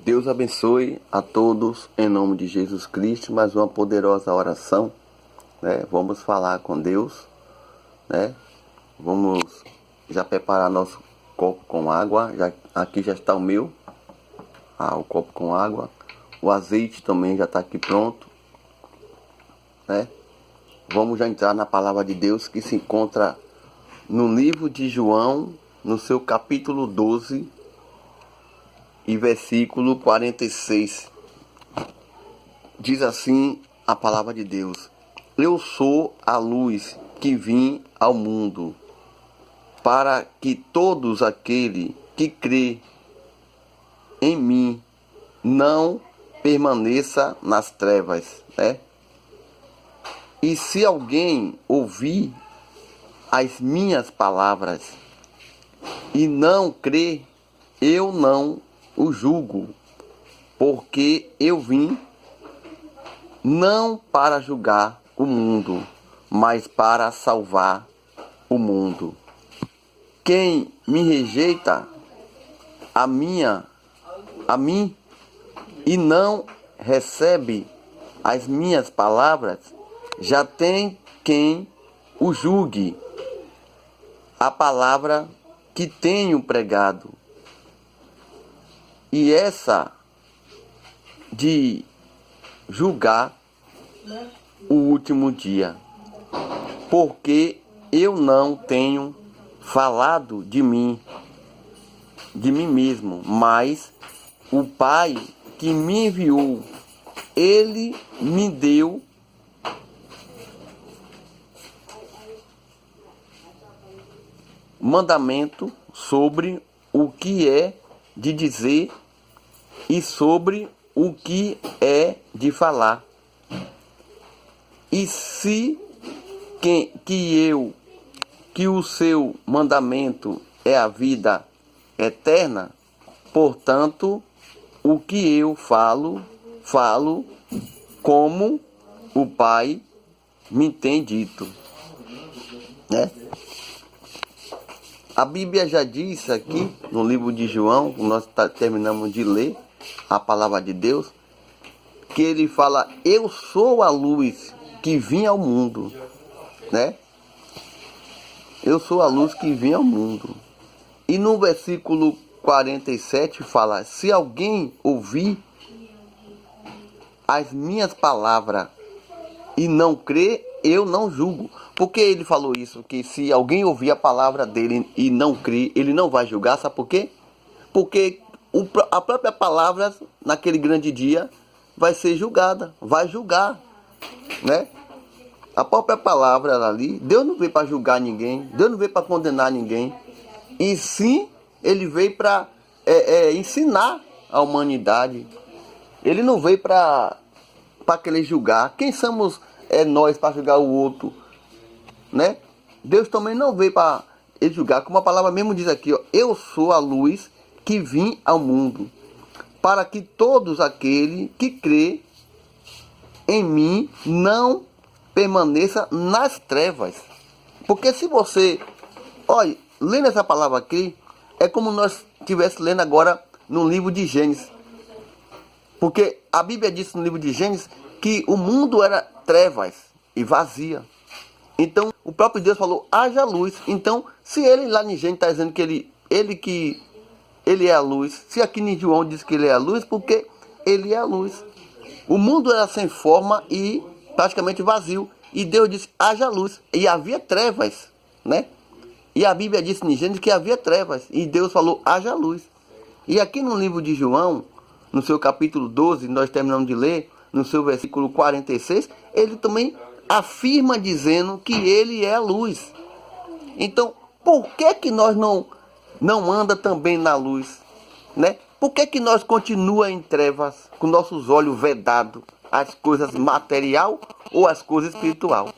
Deus abençoe a todos em nome de Jesus Cristo. Mais uma poderosa oração, né? Vamos falar com Deus, né? Vamos já preparar nosso copo com água. Aqui já está o meu, o copo com água. O azeite também já está aqui pronto, né? Vamos já entrar na palavra de Deus que se encontra no livro de João, no seu capítulo 12 e versículo 46. Diz assim a palavra de Deus: Eu sou a luz que vim ao mundo, para que todos aqueles que crê em mim não permaneça nas trevas, né? E se alguém ouvir as minhas palavras e não crê, eu não o julgo, porque eu vim não para julgar o mundo, mas para salvar o mundo. Quem me rejeita a mim e não recebe as minhas palavras, já tem quem o julgue. A palavra que tenho pregado, e essa de julgar o último dia, porque eu não tenho falado de mim mesmo, mas o Pai que me enviou, ele me deu mandamento sobre o que é de dizer e sobre o que é de falar. E se que o seu mandamento é a vida eterna, portanto, o que eu falo como o Pai me tem dito, né? A Bíblia já diz aqui no livro de João, nós terminamos de ler a palavra de Deus, que ele fala: eu sou a luz que vim ao mundo, né? Eu sou a luz que vim ao mundo. E no versículo 47 fala: se alguém ouvir as minhas palavras e não crer, eu não julgo. Por que ele falou isso? Que se alguém ouvir a palavra dele e não crer, ele não vai julgar. Sabe por quê? Porque a própria palavra naquele grande dia vai ser julgada, vai julgar, né? A própria palavra ali, Deus não veio para julgar ninguém, Deus não veio para condenar ninguém, e sim ele veio para ensinar a humanidade. Ele não veio para querer julgar. Quem somos nós para julgar o outro, né? Deus também não veio para julgar, como a palavra mesmo diz aqui, ó: eu sou a luz que vim ao mundo, para que todos aqueles que crê em mim não permaneça nas trevas. Porque se você, olha, lendo essa palavra aqui, é como nós estivéssemos lendo agora no livro de Gênesis. Porque a Bíblia diz no livro de Gênesis que o mundo era trevas e vazia. Então o próprio Deus falou: haja luz. Então, se ele lá em Gênesis está dizendo que ele é a luz, se aqui em João diz que ele é a luz, porque ele é a luz. O mundo era sem forma e praticamente vazio. E Deus disse: haja luz. E havia trevas, né? E a Bíblia disse em Gênesis que havia trevas. E Deus falou: haja luz. E aqui no livro de João, no seu capítulo 12, nós terminamos de ler, no seu versículo 46, ele também afirma dizendo que ele é a luz. Então, por que nós não anda também na luz, né? Por que nós continua em trevas, com nossos olhos vedados às coisas material ou às coisas espiritual?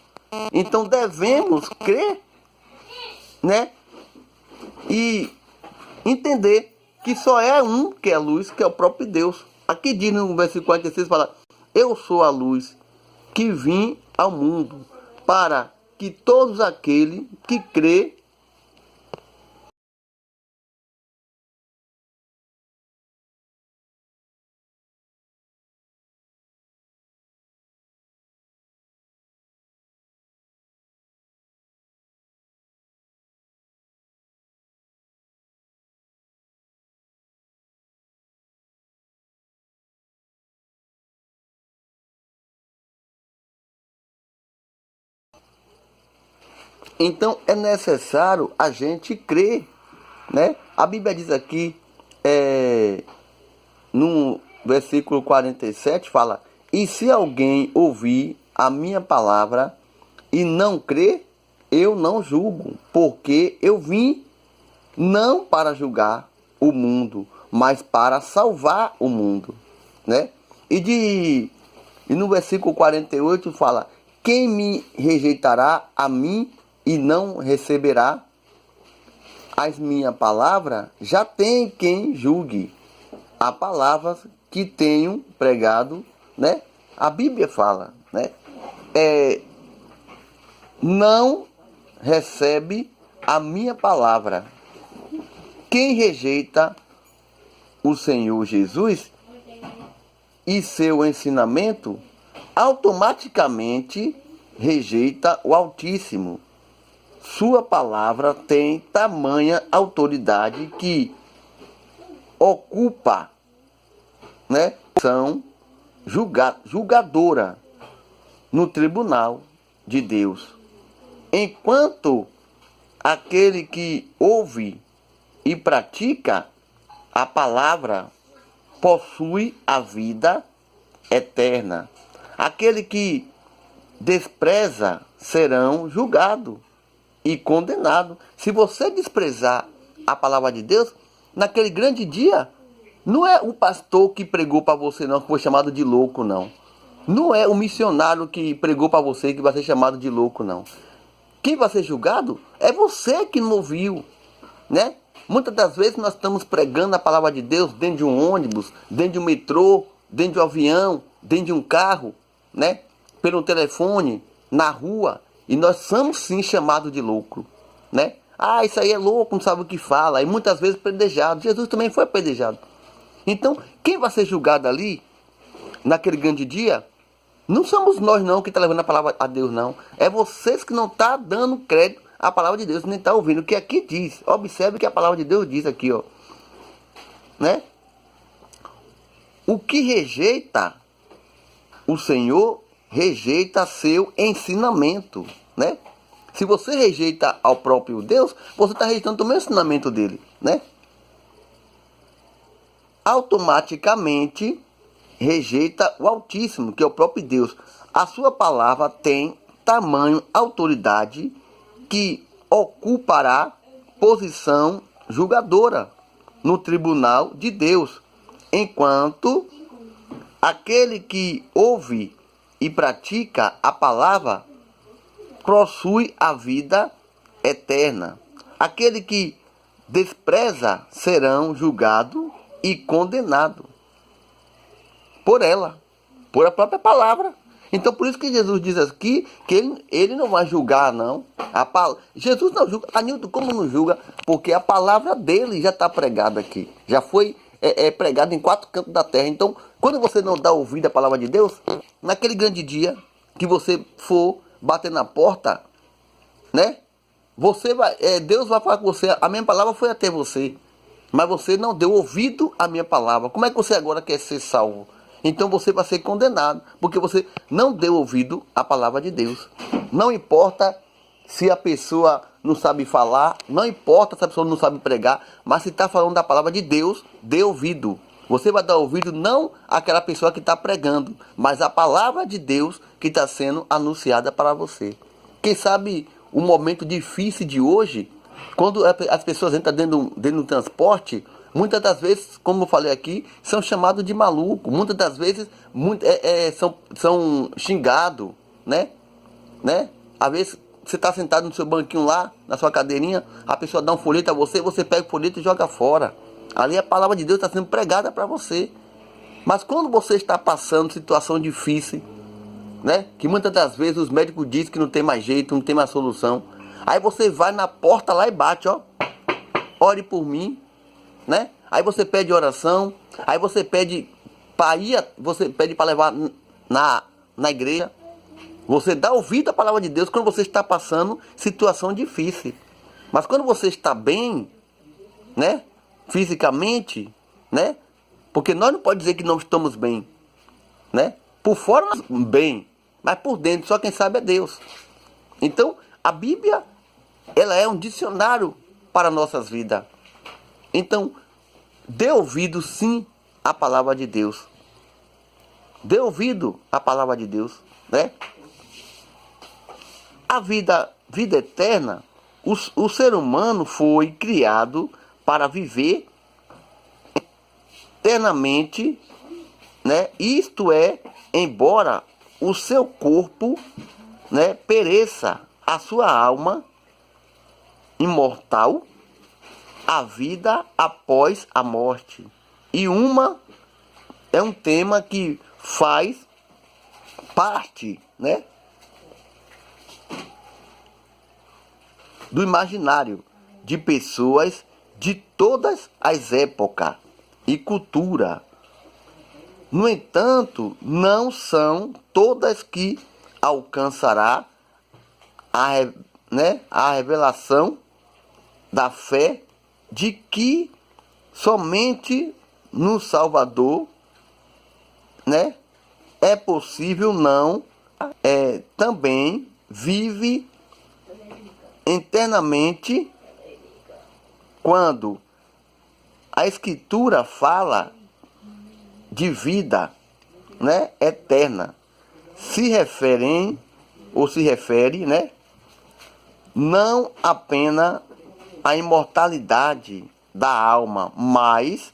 Então devemos crer, né? E entender que só é um que é a luz, que é o próprio Deus. Aqui diz no versículo 46, fala: eu sou a luz que vim ao mundo, para que todos aqueles que crê Então é necessário a gente crer, né? A Bíblia diz aqui, no versículo 47, fala: e se alguém ouvir a minha palavra e não crer, eu não julgo, porque eu vim não para julgar o mundo, mas para salvar o mundo, né? E no versículo 48 fala: quem me rejeitará a mim e não receberá as minhas palavras, já tem quem julgue a palavra que tenho pregado, né? A Bíblia fala, né? Não recebe a minha palavra. Quem rejeita o Senhor Jesus e seu ensinamento, automaticamente rejeita o Altíssimo. Sua palavra tem tamanha autoridade que ocupa, né, são julgadora no tribunal de Deus. Enquanto aquele que ouve e pratica a palavra possui a vida eterna. Aquele que despreza serão julgado e condenado. Se você desprezar a palavra de Deus, naquele grande dia, não é o pastor que pregou para você não, que foi chamado de louco, não. Não é o missionário que pregou para você que vai ser chamado de louco, não. Quem vai ser julgado é você que não ouviu, né? Muitas das vezes nós estamos pregando a palavra de Deus dentro de um ônibus, dentro de um metrô, dentro de um avião, dentro de um carro, né? Pelo telefone, na rua, e nós somos sim chamados de louco, né? Ah, isso aí é louco, não sabe o que fala, e muitas vezes pedejado. Jesus também foi pedejado. Então, quem vai ser julgado ali, naquele grande dia, não somos nós não que está levando a palavra a Deus, não. É vocês que não estão dando crédito à palavra de Deus, nem está ouvindo o que aqui diz. Observe o que a palavra de Deus diz aqui, ó. Né? O que rejeita o Senhor, rejeita seu ensinamento, né? Se você rejeita ao próprio Deus, você está rejeitando também o ensinamento dele, né? Automaticamente rejeita o Altíssimo, que é o próprio Deus. A sua palavra tem tamanho, autoridade, que ocupará posição julgadora no tribunal de Deus, enquanto aquele que ouve e pratica a palavra possui a vida eterna. Aquele que despreza serão julgado e condenado por ela, por a própria palavra. Então por isso que Jesus diz aqui que ele não vai julgar, não. Jesus não julga. Anilton, como não julga? Porque a palavra dele já está pregada aqui. Já foi pregada em 4 cantos da terra. Então, quando você não dá ouvido à palavra de Deus, naquele grande dia que você for bater na porta, né? Deus vai falar com você. A minha palavra foi até você, mas você não deu ouvido à minha palavra. Como é que você agora quer ser salvo? Então você vai ser condenado, porque você não deu ouvido à palavra de Deus. Não importa se a pessoa não sabe falar, não importa se a pessoa não sabe pregar, mas se está falando da palavra de Deus, dê ouvido. Você vai dar ouvido não àquela pessoa que está pregando, mas à palavra de Deus que está sendo anunciada para você. Quem sabe o momento difícil de hoje, quando as pessoas entram dentro do transporte, muitas das vezes, como eu falei aqui, são chamados de maluco. Muitas das vezes são xingados, né? Às vezes você está sentado no seu banquinho lá, na sua cadeirinha, a pessoa dá um folheto a você, você pega o folheto e joga fora. Ali a palavra de Deus está sendo pregada para você. Mas quando você está passando situação difícil, né? Que muitas das vezes os médicos dizem que não tem mais jeito, não tem mais solução. Aí você vai na porta lá e bate, ó. Ore por mim, né? Aí você pede oração, aí você pede para levar na igreja. Você dá ouvido à palavra de Deus quando você está passando situação difícil. Mas quando você está bem, né? Fisicamente, né? Porque nós não podemos dizer que não estamos bem, né? Por fora nós bem, mas por dentro só quem sabe é Deus. Então, a Bíblia ela é um dicionário para nossas vidas. Então, dê ouvido sim à palavra de Deus. Dê ouvido à palavra de Deus, né? A vida eterna, o ser humano foi criado para viver eternamente, né? Isto é, embora o seu corpo, né, pereça, a sua alma imortal, a vida após a morte. E é um tema que faz parte, né, do imaginário de pessoas de todas as épocas e cultura. No entanto, não são todas que alcançará a revelação da fé de que somente no Salvador, né, é possível também vive internamente quando a Escritura fala de vida, né, eterna. Se refere, né, não apenas à imortalidade da alma, mas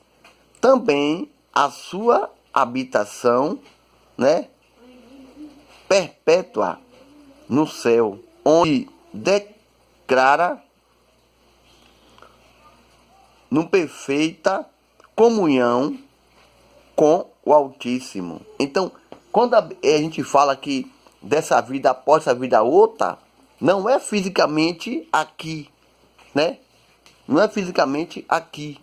também a sua habitação, né, perpétua no céu, onde declara numa perfeita comunhão com o Altíssimo. Então, quando a gente fala que dessa vida após essa vida outra, não é fisicamente aqui, né? Não é fisicamente aqui.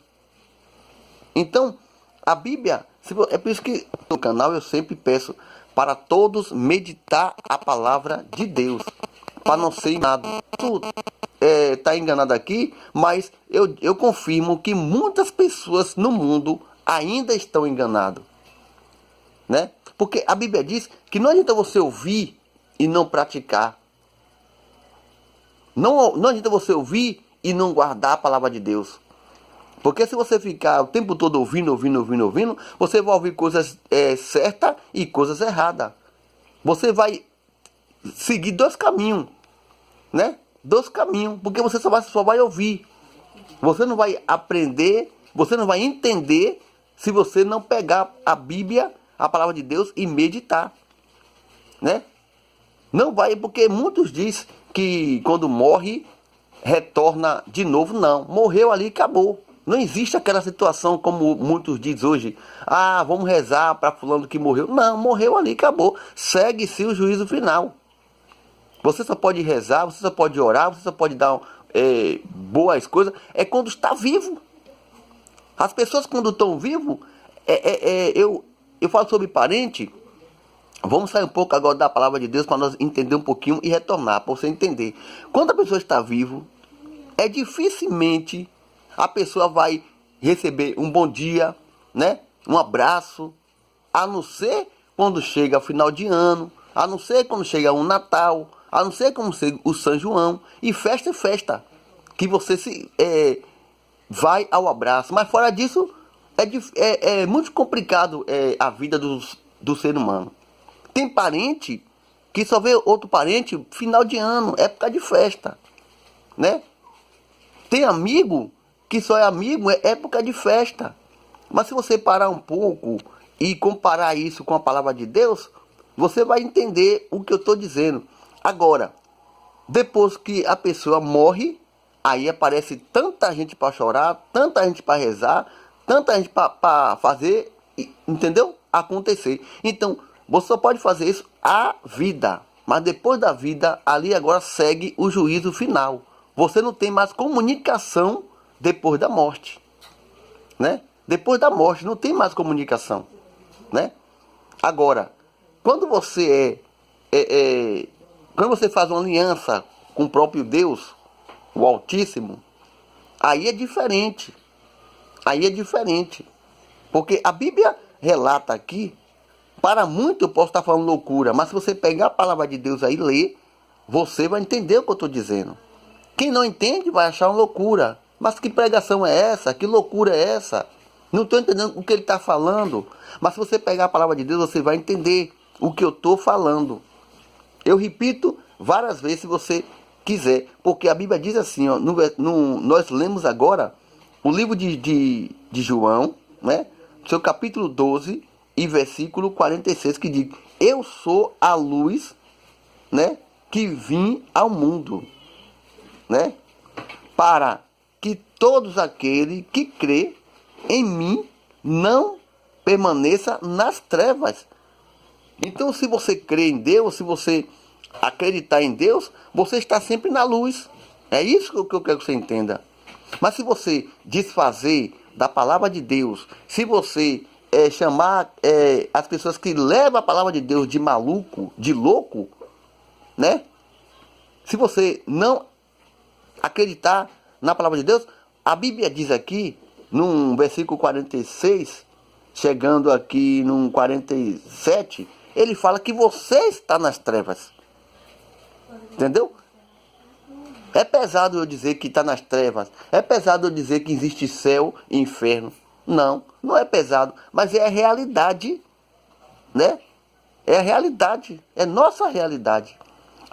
Então, a Bíblia, é por isso que no canal eu sempre peço para todos meditar a palavra de Deus, para não ser enganado. Tu está enganado aqui, mas eu confirmo que muitas pessoas no mundo ainda estão enganadas, né? Porque a Bíblia diz que não adianta você ouvir e não praticar. Não adianta você ouvir e não guardar a palavra de Deus. Porque se você ficar o tempo todo ouvindo, você vai ouvir coisas certas e coisas erradas. Você vai seguir dois caminhos, né? Dois caminhos, porque você só vai ouvir. Você não vai aprender, você não vai entender se você não pegar a Bíblia, a palavra de Deus e meditar, né? Não vai, porque muitos dizem que quando morre, retorna de novo. Não, morreu ali e acabou. Não existe aquela situação como muitos dizem hoje. Ah, vamos rezar para fulano que morreu. Não, morreu ali e acabou. Segue-se o juízo final. Você só pode rezar, você só pode orar, você só pode dar boas coisas. É quando está vivo. As pessoas quando estão vivos, eu falo sobre parente. Vamos sair um pouco agora da palavra de Deus para nós entender um pouquinho e retornar, para você entender. Quando a pessoa está viva, dificilmente a pessoa vai receber um bom dia, né? Um abraço, a não ser quando chega o final de ano, a não ser quando chega um Natal, a não ser quando chega o São João, e festa é festa, que você vai ao abraço. Mas fora disso, é muito complicado a vida do ser humano. Tem parente que só vê outro parente final de ano, época de festa, né? Tem amigo que só é amigo época de festa. Mas se você parar um pouco e comparar isso com a palavra de Deus, você vai entender o que eu estou dizendo. Agora, depois que a pessoa morre, aí aparece tanta gente para chorar, tanta gente para rezar, tanta gente para fazer, entendeu? Acontecer. Então, você só pode fazer isso a vida. Mas depois da vida, ali agora segue o juízo final. Você não tem mais comunicação depois da morte, né? Depois da morte não tem mais comunicação, né? Agora, quando você quando você faz uma aliança com o próprio Deus, o Altíssimo, aí é diferente. Aí é diferente. Porque a Bíblia relata aqui, para muito eu posso estar falando loucura, mas se você pegar a palavra de Deus aí e ler, você vai entender o que eu estou dizendo. Quem não entende vai achar uma loucura. Mas que pregação é essa? Que loucura é essa? Não estou entendendo o que ele está falando. Mas se você pegar a palavra de Deus, você vai entender o que eu estou falando. Eu repito várias vezes se você quiser. Porque a Bíblia diz assim, ó, nós lemos agora o livro de João, né? Seu capítulo 12 e versículo 46, que diz: eu sou a luz, né, que vim ao mundo, né, para que todos aqueles que crê em mim não permaneça nas trevas. Então, se você crê em Deus, se você acreditar em Deus, você está sempre na luz. É isso que eu quero que você entenda. Mas se você desfazer da palavra de Deus, se você chamar as pessoas que levam a palavra de Deus de maluco, de louco, né? Se você não acreditar na palavra de Deus, a Bíblia diz aqui, num versículo 46, chegando aqui num 47, ele fala que você está nas trevas. Entendeu? É pesado eu dizer que está nas trevas. É pesado eu dizer que existe céu e inferno. Não, não é pesado. Mas é a realidade, né? É a realidade. É nossa realidade.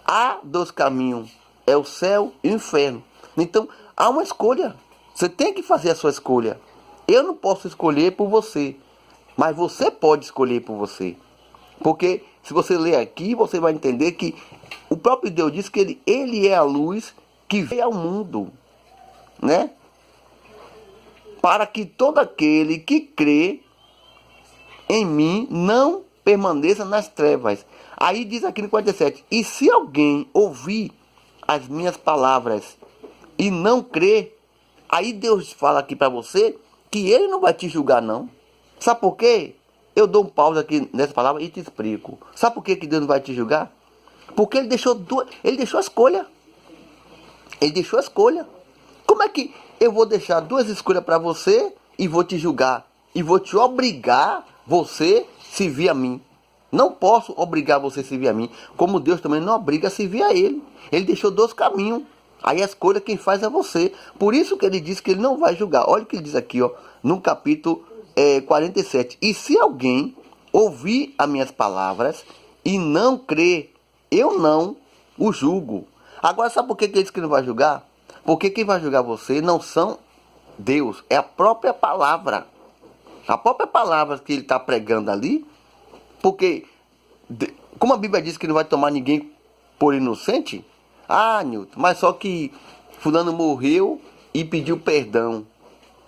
Há dois caminhos. É o céu e o inferno. Então, há uma escolha. Você tem que fazer a sua escolha. Eu não posso escolher por você. Mas você pode escolher por você. Porque se você ler aqui, você vai entender que o próprio Deus diz que ele é a luz que veio ao mundo, né? Para que todo aquele que crê em mim não permaneça nas trevas. Aí diz aqui no 47, e se alguém ouvir as minhas palavras e não crer, aí Deus fala aqui para você que ele não vai te julgar não. Sabe por quê? Eu dou um pause aqui nessa palavra e te explico. Sabe por que Deus não vai te julgar? Porque ele deixou a escolha. Ele deixou a escolha. Como é que eu vou deixar duas escolhas para você e vou te julgar? E vou te obrigar você a servir a mim? Não posso obrigar você a servir a mim. Como Deus também não obriga a servir a ele. Ele deixou dois caminhos. Aí a escolha quem faz é você. Por isso que ele diz que ele não vai julgar. Olha o que ele diz aqui, ó, no capítulo 47. E se alguém ouvir as minhas palavras e não crer, eu não o julgo. Agora, sabe por que ele diz que não vai julgar? Porque quem vai julgar você não são Deus, é a própria palavra. A própria palavra que ele está pregando ali. Porque, como a Bíblia diz que não vai tomar ninguém por inocente. Ah, Nilton, mas só que fulano morreu e pediu perdão.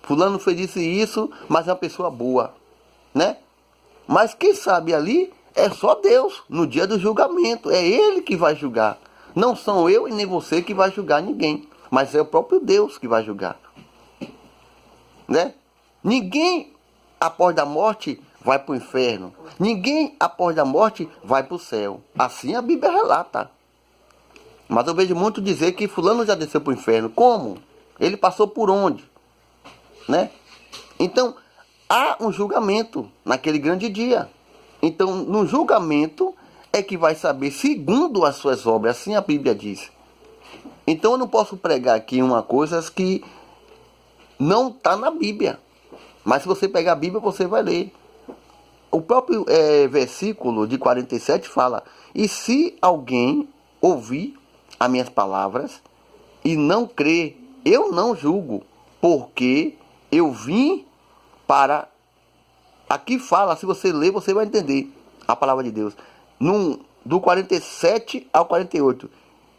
Fulano fez isso, mas é uma pessoa boa, né? Mas quem sabe ali é só Deus, no dia do julgamento. É Ele que vai julgar. Não são eu e nem você que vai julgar ninguém. Mas é o próprio Deus que vai julgar. Né? Ninguém, após a morte, vai para o inferno. Ninguém, após a morte, vai para o céu. Assim a Bíblia relata. Mas eu vejo muito dizer que fulano já desceu para o inferno. Como? Ele passou por onde? Né? Então, há um julgamento naquele grande dia. Então, no julgamento é que vai saber segundo as suas obras, assim a Bíblia diz. Então, eu não posso pregar aqui uma coisa que não está na Bíblia. Mas se você pegar a Bíblia, você vai ler. O próprio versículo de 47 fala: e se alguém ouvir as minhas palavras e não crer, eu não julgo, porque eu vim para... Aqui fala, se você ler, você vai entender a palavra de Deus. Do 47 ao 48.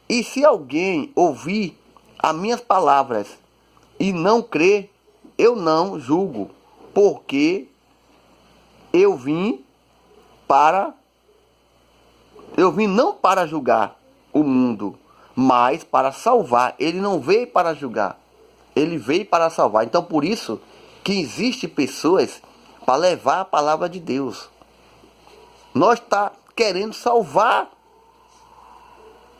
E se alguém ouvir as minhas palavras e não crer, eu não julgo, porque eu vim não para julgar o mundo, mas para salvar. Ele não veio para julgar, ele veio para salvar. Então, por isso que existe pessoas para levar a palavra de Deus. Nós está querendo salvar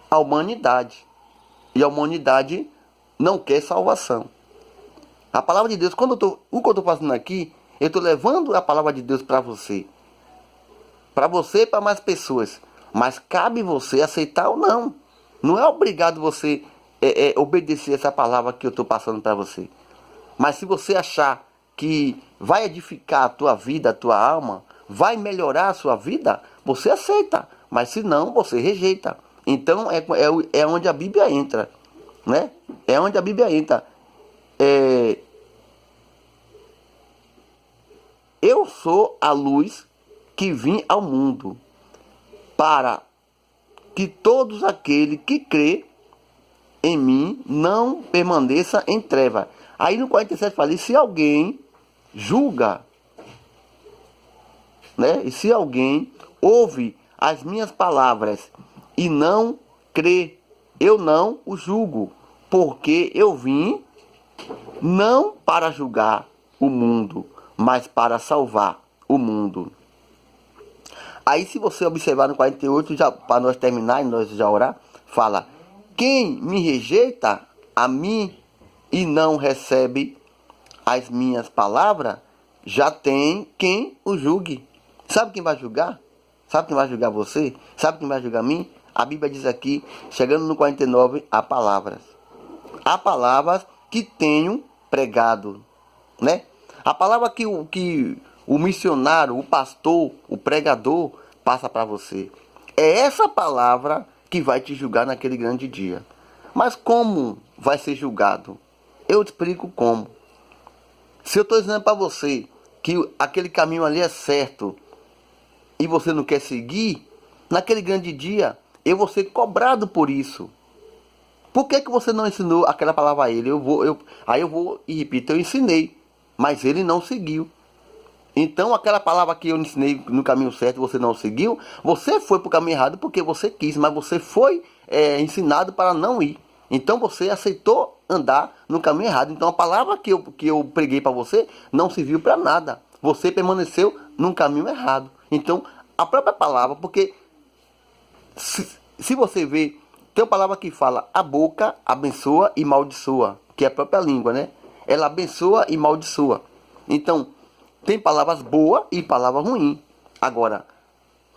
a humanidade. E a humanidade não quer salvação. A palavra de Deus, o que eu estou fazendo aqui, eu estou levando a palavra de Deus para você. Para você e para mais pessoas. Mas cabe você aceitar ou não. Não é obrigado você obedecer essa palavra que eu estou passando para você. Mas se você achar que vai edificar a tua vida, a tua alma, vai melhorar a sua vida, você aceita. Mas se não, você rejeita. Então é onde a Bíblia entra, né? É onde a Bíblia entra. Eu sou a luz que vim ao mundo, para que todos aqueles que crê em mim não permaneça em treva. Aí no 47 fala, e se alguém julga, né? E se alguém ouve as minhas palavras e não crê, eu não o julgo, porque eu vim não para julgar o mundo, mas para salvar o mundo. Aí se você observar no 48, já, para nós terminar e nós já orar, fala, quem me rejeita a mim e não recebe as minhas palavras, já tem quem o julgue. Sabe quem vai julgar? Sabe quem vai julgar você? Sabe quem vai julgar mim? A Bíblia diz aqui, chegando no 49, há palavras. Há palavras que tenho pregado, né? A palavra que o missionário, o pastor, o pregador passa para você. É essa palavra que vai te julgar naquele grande dia. Mas como vai ser julgado? Eu te explico como. Se eu estou dizendo para você que aquele caminho ali é certo e você não quer seguir, naquele grande dia eu vou ser cobrado por isso. Por que você não ensinou aquela palavra a ele? Aí eu vou e repito, eu ensinei, mas ele não seguiu. Então aquela palavra que eu ensinei no caminho certo você não seguiu, você foi para o caminho errado porque você quis, mas você foi ensinado para não ir. Então você aceitou andar no caminho errado. Então a palavra que eu preguei para você não serviu para nada. Você permaneceu num caminho errado. Então a própria palavra, porque se você vê, tem uma palavra que fala, a boca abençoa e maldiçoa, que é a própria língua, né? Ela abençoa e maldiçoa. Então, tem palavras boas e palavras ruins. Agora,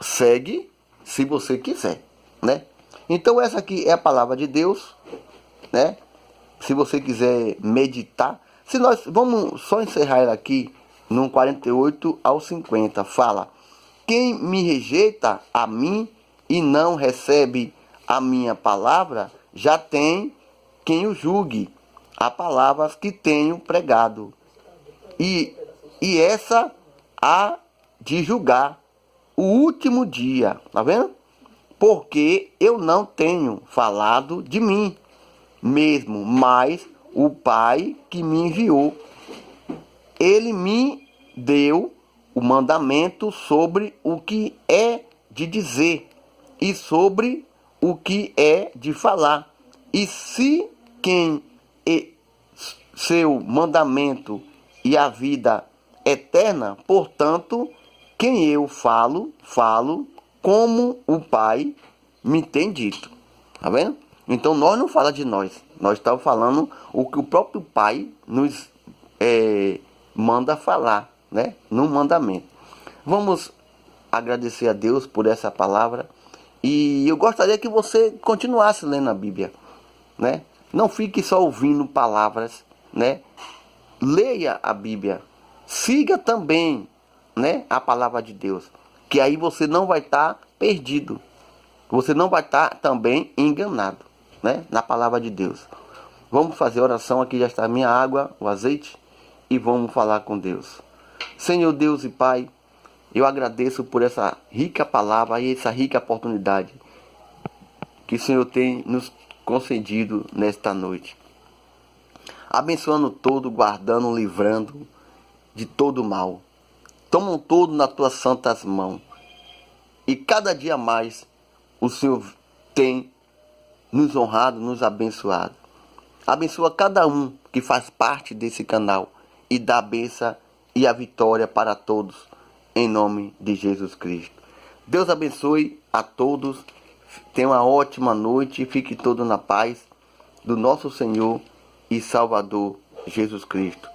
segue se você quiser, né? Então, essa aqui é a palavra de Deus, né? Se você quiser meditar. Se nós vamos só encerrar ela aqui, no 48 ao 50, fala, quem me rejeita a mim e não recebe a minha palavra, já tem quem o julgue, a palavras que tenho pregado. E essa há de julgar o último dia, tá vendo? Porque eu não tenho falado de mim mesmo, mas o Pai que me enviou, ele me deu o mandamento sobre o que é de dizer e sobre o que é de falar. E se quem seu mandamento e a vida eterna, portanto, quem eu falo como o Pai me tem dito. Tá vendo? Então nós não falamos de nós. Nós estamos falando o que o próprio Pai nos manda falar, né? No mandamento. Vamos agradecer a Deus por essa palavra. E eu gostaria que você continuasse lendo a Bíblia, né? Não fique só ouvindo palavras, né? Leia a Bíblia. Siga também, né, a palavra de Deus. Que aí você não vai estar perdido. Você não vai estar também enganado, né? Na palavra de Deus. Vamos fazer oração. Aqui já está a minha água, o azeite. E vamos falar com Deus. Senhor Deus e Pai, eu agradeço por essa rica palavra e essa rica oportunidade que o Senhor tem nos concedido nesta noite. Abençoando todo, guardando, livrando de todo mal. Tomam todo nas tuas santas mãos. E cada dia mais o Senhor tem nos honrado, nos abençoado. Abençoa cada um que faz parte desse canal e dá a bênção e a vitória para todos, em nome de Jesus Cristo. Deus abençoe a todos. Tenha uma ótima noite. Fique todo na paz do nosso Senhor e Salvador Jesus Cristo.